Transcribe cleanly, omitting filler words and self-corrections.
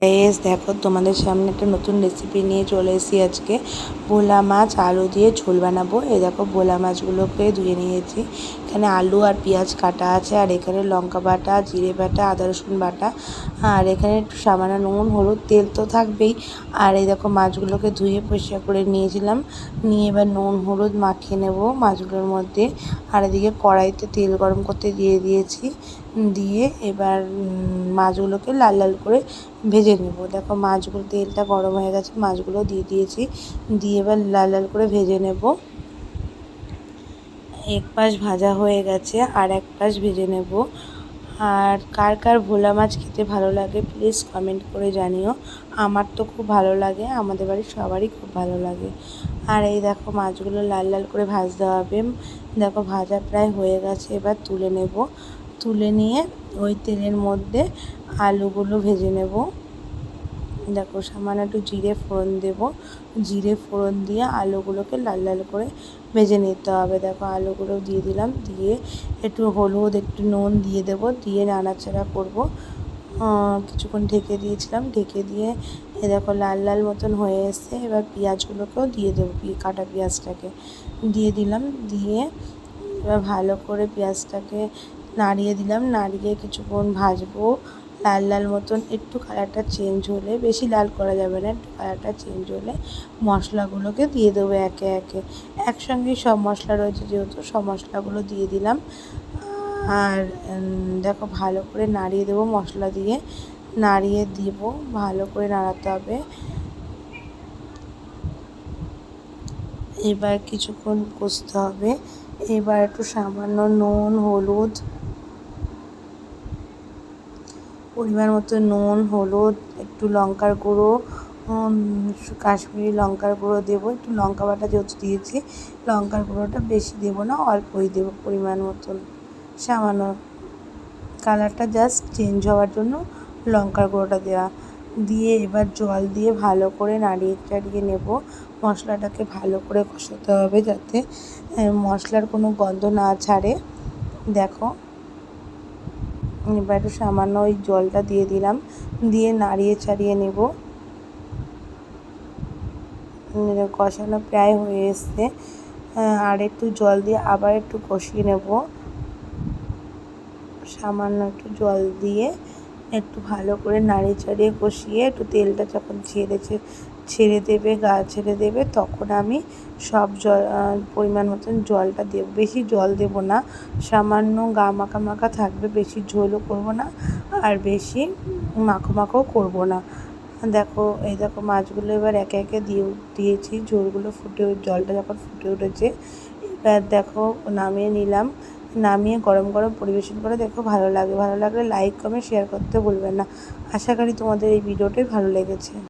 দেখো তোমাদের সামনে একটা নতুন রেসিপি নিয়ে চলে এসেছি। আজকে ভোলা মাছ আলু দিয়ে ঝোল বানাবো। এই দেখো ভোলা মাছগুলোকে ধুয়ে নিয়েছি। এখানে আলু আর পেঁয়াজ কাটা আছে, আর এখানে লঙ্কা বাটা, জিরে বাটা, আদা রসুন বাটা, আর এখানে একটু সামান্য নুন, হলুদ, তেল তো থাকবেই। আর এই দেখো মাছগুলোকে ধুয়ে পরিষ্কার করে নিয়েছিলাম, নিয়ে এবার নুন হলুদ মাখিয়ে নেব মাছগুলোর মধ্যে। আর এদিকে কড়াইতে তেল গরম করতে দিয়ে দিয়েছি, দিয়ে এবার মাছগুলোকে লাল লাল করে ভেজে নেব। দেখো মাছগুলো, তেলটা গরম হয়ে গেছে, মাছগুলো দিয়ে দিয়েছি, দিয়ে এবার লাল লাল করে ভেজে নেব। এক পাশ ভাজা হয়ে গেছে, আর এক পাশ ভেজে নেব। আর কার কার ভোলা মাছ খেতে ভালো লাগে প্লিজ কমেন্ট করে জানিও। আমার তো খুব ভালো লাগে, আমাদের বাড়ির সবারই খুব ভালো লাগে। আর এই দেখো মাছগুলো লাল লাল করে ভাজতে হবে। দেখো ভাজা প্রায় হয়ে গেছে, এবার তুলে নেব। তুলে নিয়ে ওই তেলের মধ্যে আলুগুলো ভেজে নেব। দেখো সামান্য একটু জিরে ফোড়ন দেব, জিরে ফোড়ন দিয়ে আলুগুলোকে লাল লাল করে ভেজে নিতে হবে। দেখো আলুগুলো দিয়ে দিলাম, দিয়ে একটু হলুদ একটু নুন দিয়ে দেব, দিয়ে নাড়াচাড়া করব। কিছুক্ষণ ঢেকে দিয়েছিলাম, ঢেকে দিয়ে এ দেখো লাল লাল মতন হয়ে এসছে। এবার পেঁয়াজগুলোকেও দিয়ে দেবো, কাটা পেঁয়াজটাকে দিয়ে দিলাম, দিয়ে এবার ভালো করে পেঁয়াজটাকে নাড়িয়ে দিলাম, নাড়িয়ে কিছুক্ষণ ভাজবো। লাল লাল মতন একটু কালারটা চেঞ্জ হলে, বেশি লাল করা যাবে না, একটু কালারটা চেঞ্জ হলে মশলাগুলোকে দিয়ে দেবো একে একে। একসঙ্গেই সব মশলা রয়েছে যেহেতু, সব মশলাগুলো দিয়ে দিলাম। আর দেখো ভালো করে নাড়িয়ে দেবো, মশলা দিয়ে নাড়িয়ে দিব, ভালো করে নাড়াতে হবে। এবার কিছুক্ষণ কষতে হবে। এবার একটু সামান্য নুন হলুদ, পরিমাণ মতো নুন হলুদ, একটু লঙ্কার গুঁড়ো, কাশ্মীরি লঙ্কার গুঁড়ো দেবো। একটু লঙ্কা বাটা যেহেতু দিয়েছি, লঙ্কার গুঁড়োটা বেশি দেবো না, অল্পই দেবো পরিমাণ মতন, সামান্য কালারটা জাস্ট চেঞ্জ হওয়ার জন্য লঙ্কার গুঁড়োটা দেওয়া। দিয়ে এবার জল দিয়ে ভালো করে নাড়িয়ে চাড়িয়ে নেব। মশলাটাকে ভালো করে কষাতে হবে যাতে মশলার কোনো গন্ধ না ছাড়ে। দেখো এবার একটু সামান্য ওই জলটা দিয়ে দিলাম, দিয়ে নাড়িয়ে চাড়িয়ে নেব। কষানো প্রায় হয়ে এসছে, আর একটু জল দিয়ে আবার একটু কষিয়ে নেব। সামান্য একটু জল দিয়ে একটু ভালো করে নাড়িয়ে চাড়িয়ে কষিয়ে, একটু তেলটা যখন ছেড়ে দেবে, গা ছেড়ে দেবে, তখন আমি সব জল পরিমাণ মতন জলটা দেব। বেশি জল দেব না, সামান্য গা মাখা মাখা থাকবে, বেশি ঝোলও করব না আর বেশি মাখো মাখোও করব না। দেখো এই দেখো মাছগুলো এবার একে একে দিয়েছি, ঝোলগুলো জলটা যখন ফুটে উঠেছে, এবার দেখো নামিয়ে নিলাম। নামিয়ে গরম গরম পরিবেশন করে দেখো ভালো লাগলে লাইক কমেন্ট শেয়ার করতে ভুলবেন না। আশা করি তোমাদের এই ভিডিওটাই ভালো লেগেছে।